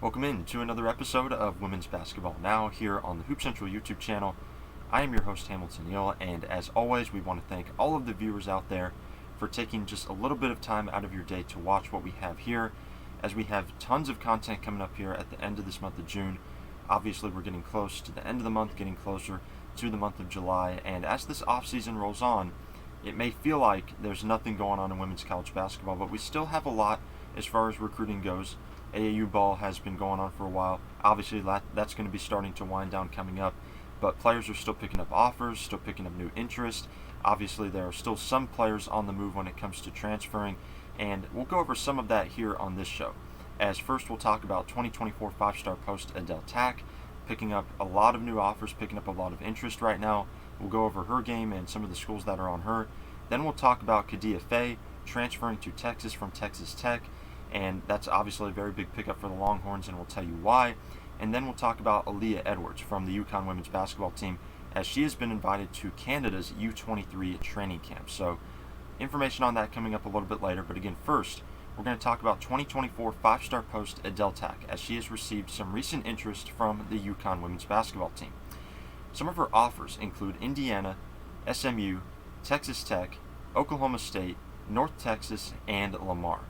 Welcome in to another episode of Women's Basketball Now here on the Hoop Central YouTube channel. I am your host Hamilton Neal, and as always we want to thank all of the viewers out there for taking just a little bit of time out of your day to watch what we have here, as we have tons of content coming up here at the end of this month of June. Obviously we're getting close to the end of the month, getting closer to the month of July, and as this off season rolls on, it may feel like there's nothing going on in women's college basketball, but we still have a lot as far as recruiting goes. AAU ball has been going on for a while. Obviously that's going to be starting to wind down coming up, but players are still picking up offers, still picking up new interest. Obviously there are still some players on the move when it comes to transferring, and we'll go over some of that here on this show. As first we'll talk about 2024 5-star post Adhel Tac, picking up a lot of new offers, picking up a lot of interest right now. We'll go over her game and some of the schools that are on her. Then we'll talk about Khadija Faye transferring to Texas from Texas Tech, and that's obviously a very big pickup for the Longhorns, and we'll tell you why. And then we'll talk about Aaliyah Edwards from the UConn women's basketball team, as she has been invited to Canada's U23 training camp. So information on that coming up a little bit later, but again, first we're going to talk about 2024 5-star post Adhel Tac, as she has received some recent interest from the UConn women's basketball team. Some of her offers include Indiana, SMU, Texas Tech, Oklahoma State, North Texas, and Lamar.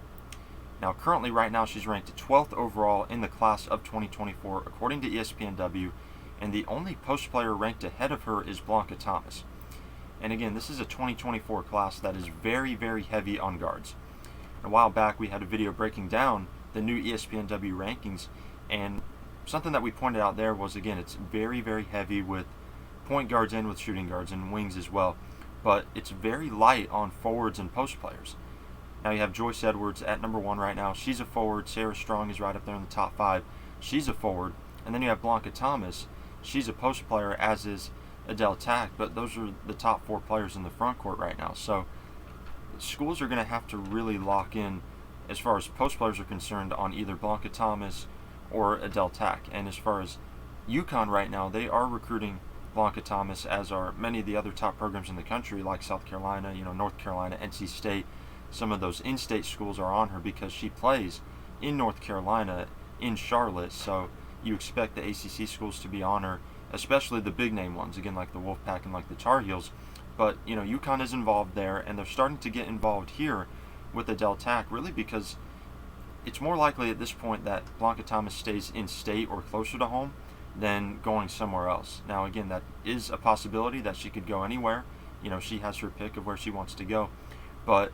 Now currently right now she's ranked 12th overall in the class of 2024 according to ESPNW, and the only post player ranked ahead of her is Blanca Thomas. And again, this is a 2024 class that is very, very heavy on guards. A while back we had a video breaking down the new ESPNW rankings, and something that we pointed out there was, again, it's very, very heavy with point guards and with shooting guards and wings as well, but it's very light on forwards and post players. Now you have Joyce Edwards at number 1 right now. She's a forward. Sarah Strong is right up there in the top 5. She's a forward. And then you have Blanca Thomas. She's a post player, as is Adhel Tac, but those are the top 4 players in the front court right now. So schools are going to have to really lock in as far as post players are concerned on either Blanca Thomas or Adhel Tac. And as far as UConn right now, they are recruiting Blanca Thomas, as are many of the other top programs in the country, like South Carolina, North Carolina, NC State. Some of those in-state schools are on her because she plays in North Carolina, in Charlotte, so you expect the ACC schools to be on her, especially the big name ones, again, like the Wolfpack and like the Tar Heels. But UConn is involved there, and they're starting to get involved here with Adhel Tac, really because it's more likely at this point that Blanca Thomas stays in state or closer to home than going somewhere else. Now again, that is a possibility that she could go anywhere. She has her pick of where she wants to go, but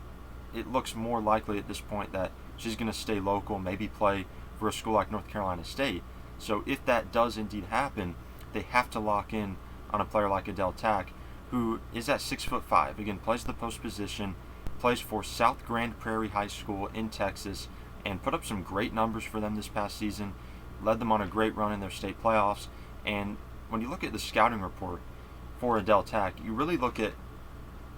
it looks more likely at this point that she's going to stay local, maybe play for a school like North Carolina State. So if that does indeed happen, they have to lock in on a player like Adhel Tac, who is at 6'5", again, plays the post position, plays for South Grand Prairie High School in Texas, and put up some great numbers for them this past season, led them on a great run in their state playoffs. And when you look at the scouting report for Adhel Tac, you really look at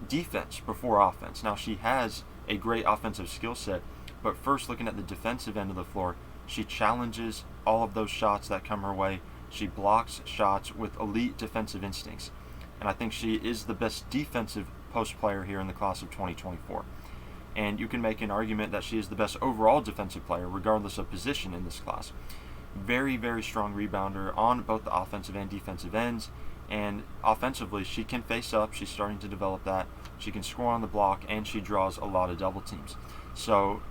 defense before offense. Now she has a great offensive skill set, but first looking at the defensive end of the floor, she challenges all of those shots that come her way. She blocks shots with elite defensive instincts, and I think she is the best defensive post player here in the class of 2024. And you can make an argument that she is the best overall defensive player regardless of position in this class. Very, very strong rebounder on both the offensive and defensive ends, and offensively she can face up. She's starting to develop that. She can score on the block, and she draws a lot of double teams. So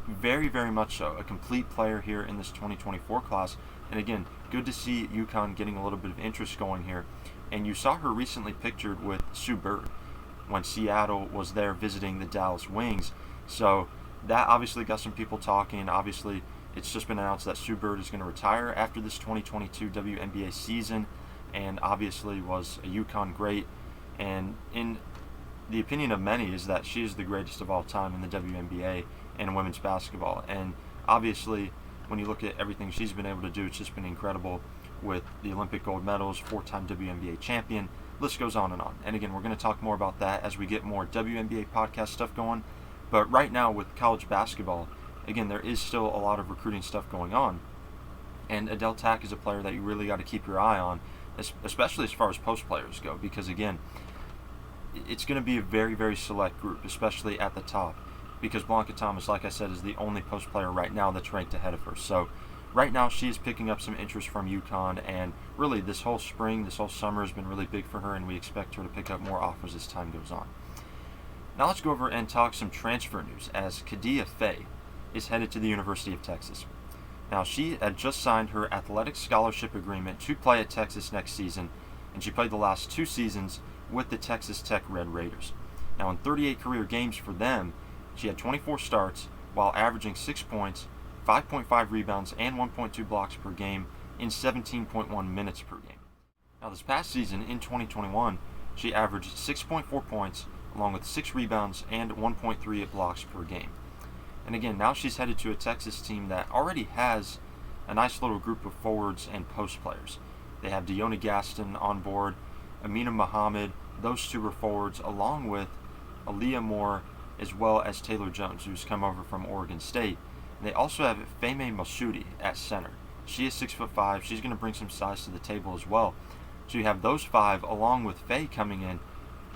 very, very much so a complete player here in this 2024 class. And again, good to see UConn getting a little bit of interest going here. And you saw her recently pictured with Sue Bird when Seattle was there visiting the Dallas Wings. So that obviously got some people talking. Obviously it's just been announced that Sue Bird is going to retire after this 2022 WNBA season, and obviously was a UConn great, and in the opinion of many is that she is the greatest of all time in the WNBA and women's basketball. And obviously when you look at everything she's been able to do, it's just been incredible, with the Olympic gold medals, 4-time WNBA champion, list goes on and on. And again, we're going to talk more about that as we get more WNBA podcast stuff going. But right now with college basketball, again, there is still a lot of recruiting stuff going on, and Adhel Tac is a player that you really got to keep your eye on, especially as far as post players go, because again, it's going to be a very, very select group, especially at the top, because Blanca Thomas, like I said, is the only post player right now that's ranked ahead of her. So right now she is picking up some interest from UConn, and really this whole spring, this whole summer has been really big for her, and we expect her to pick up more offers as time goes on. Now let's go over and talk some transfer news, as Khadija Faye is headed to the University of Texas. Now, she had just signed her athletic scholarship agreement to play at Texas next season, and she played the last 2 seasons with the Texas Tech Red Raiders. Now, in 38 career games for them, she had 24 starts while averaging 6 points, 5.5 rebounds, and 1.2 blocks per game in 17.1 minutes per game. Now, this past season, in 2021, she averaged 6.4 points, along with 6 rebounds and 1.3 blocks per game. And again, now she's headed to a Texas team that already has a nice little group of forwards and post players. They have Deona Gaston on board, Amina Muhammad, those 2 are forwards, along with Aaliyah Moore, as well as Taylor Jones, who's come over from Oregon State. And they also have Femi Masudi at center. She is 6'5". She's going to bring some size to the table as well. So you have those 5, along with Faye coming in.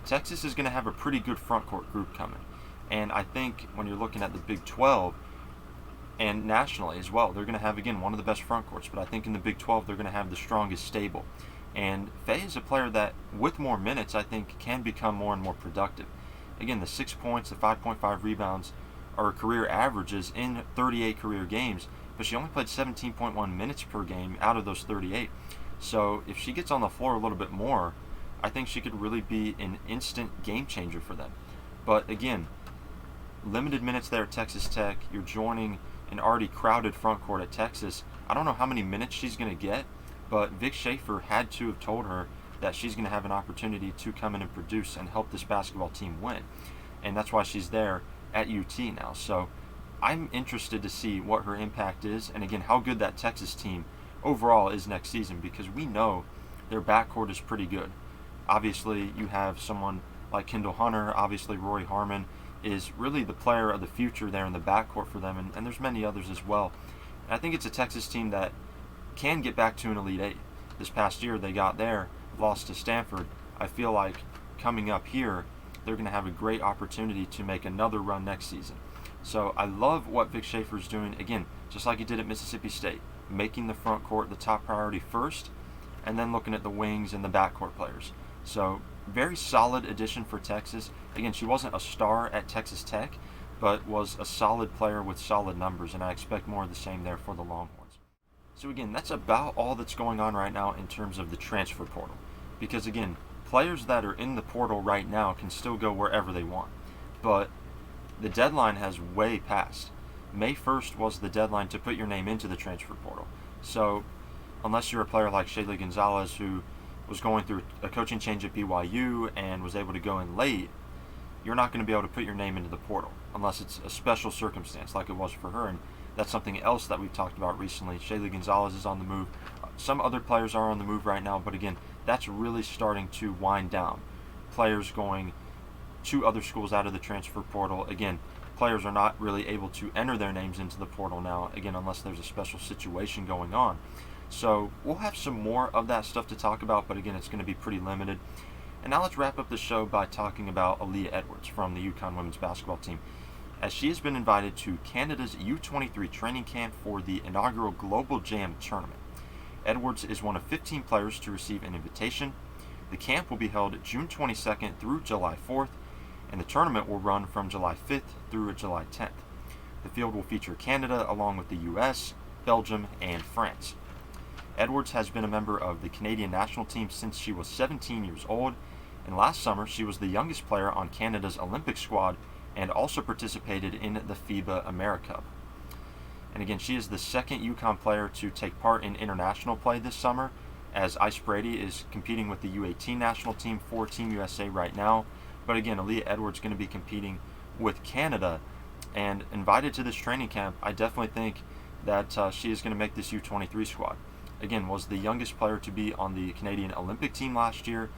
Texas is going to have a pretty good front court group coming. And I think when you're looking at the Big 12 and nationally as well, they're going to have, again, one of the best front courts. But I think in the Big 12, they're going to have the strongest stable. And Faye is a player that, with more minutes, I think can become more and more productive. Again, the 6 points, the 5.5 rebounds are career averages in 38 career games, but she only played 17.1 minutes per game out of those 38. So if she gets on the floor a little bit more, I think she could really be an instant game changer for them. But again, limited minutes there at Texas Tech. You're joining an already crowded front court at Texas. I don't know how many minutes she's going to get, but Vic Schaefer had to have told her that she's going to have an opportunity to come in and produce and help this basketball team win. And that's why she's there at UT now. So I'm interested to see what her impact is, and again, how good that Texas team overall is next season, because we know their backcourt is pretty good. Obviously, you have someone like Kendall Hunter. Obviously, Rory Harmon is really the player of the future there in the backcourt for them, and there's many others as well. And I think it's a Texas team that can get back to an Elite Eight. This past year, they got there, lost to Stanford. I feel like coming up here, they're going to have a great opportunity to make another run next season. So I love what Vic Schaefer's doing, again, just like he did at Mississippi State, making the front court the top priority first, and then looking at the wings and the backcourt players. So very solid addition for Texas. Again, she wasn't a star at Texas Tech, but was a solid player with solid numbers, and I expect more of the same there for the Longhorns. So again, that's about all that's going on right now in terms of the transfer portal. Because again, players that are in the portal right now can still go wherever they want. But the deadline has way passed. May 1st was the deadline to put your name into the transfer portal. So unless you're a player like Shayla Gonzalez, who was going through a coaching change at BYU and was able to go in late, you're not going to be able to put your name into the portal unless it's a special circumstance like it was for her. And that's something else that we've talked about recently. Shayla Gonzalez is on the move. Some other players are on the move right now, but again, that's really starting to wind down. Players going to other schools out of the transfer portal. Again, players are not really able to enter their names into the portal now, again, unless there's a special situation going on. So we'll have some more of that stuff to talk about, but again, it's going to be pretty limited. And now let's wrap up the show by talking about Aaliyah Edwards from the UConn women's basketball team, as she has been invited to Canada's U23 training camp for the inaugural GLOBL JAM tournament. Edwards is one of 15 players to receive an invitation. The camp will be held June 22nd through July 4th, and the tournament will run from July 5th through July 10th. The field will feature Canada along with the US, Belgium, and France. Edwards has been a member of the Canadian national team since she was 17 years old, and last summer she was the youngest player on Canada's Olympic squad and also participated in the FIBA Americup. And again, she is the second UConn player to take part in international play this summer, as Ice Brady is competing with the U18 national team for Team USA right now. But again, Aaliyah Edwards is going to be competing with Canada and invited to this training camp. I definitely think that she is going to make this U23 squad. Again, was the youngest player to be on the Canadian Olympic team last year.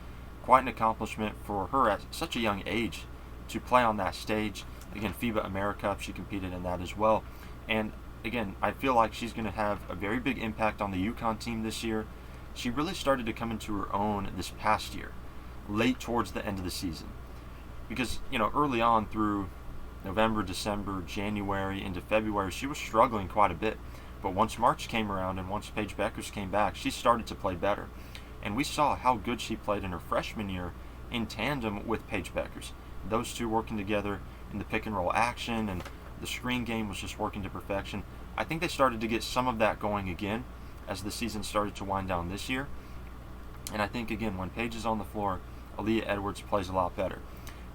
Quite an accomplishment for her at such a young age to play on that stage. Again, FIBA Americup, she competed in that as well. And again, I feel like she's going to have a very big impact on the UConn team this year. She really started to come into her own this past year, late towards the end of the season. Because, early on through November, December, January, into February, she was struggling quite a bit. But once March came around and once Paige Bueckers came back, she started to play better. And we saw how good she played in her freshman year in tandem with Paige Bueckers. Those two working together in the pick and roll action, and the screen game was just working to perfection. I think they started to get some of that going again as the season started to wind down this year. And I think, again, when Paige is on the floor, Aaliyah Edwards plays a lot better.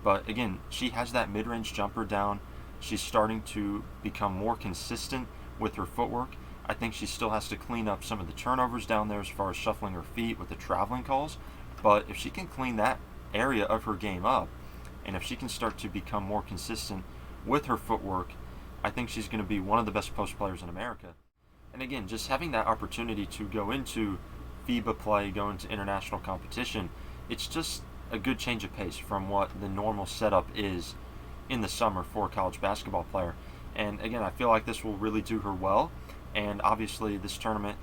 But again, she has that mid-range jumper down. She's starting to become more consistent with her footwork. I think she still has to clean up some of the turnovers down there as far as shuffling her feet with the traveling calls. But if she can clean that area of her game up, and if she can start to become more consistent with her footwork, I think she's going to be one of the best post players in America. And again, just having that opportunity to go into FIBA play, go into international competition, it's just a good change of pace from what the normal setup is in the summer for a college basketball player. And again, I feel like this will really do her well. And obviously this tournament,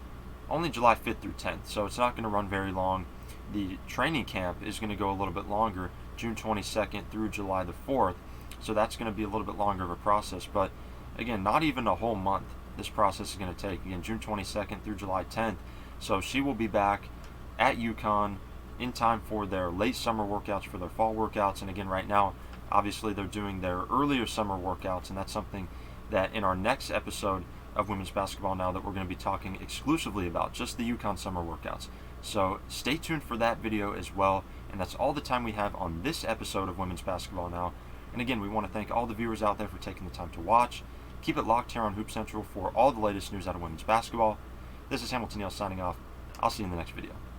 only July 5th through 10th, so it's not going to run very long. The training camp is going to go a little bit longer, June 22nd through July the 4th, so that's going to be a little bit longer of a process. But again, not even a whole month this process is going to take. Again, June 22nd through July 10th, so she will be back at UConn in time for their late summer workouts, for their fall workouts. And again, right now, obviously they're doing their earlier summer workouts, and that's something that in our next episode of Women's Basketball Now that we're going to be talking exclusively about, just the UConn summer workouts. So stay tuned for that video as well. And that's all the time we have on this episode of Women's Basketball Now. And again, we want to thank all the viewers out there for taking the time to watch. Keep it locked here on Hoop Central for all the latest news out of women's basketball. This is Hamilton Neal signing off. I'll see you in the next video.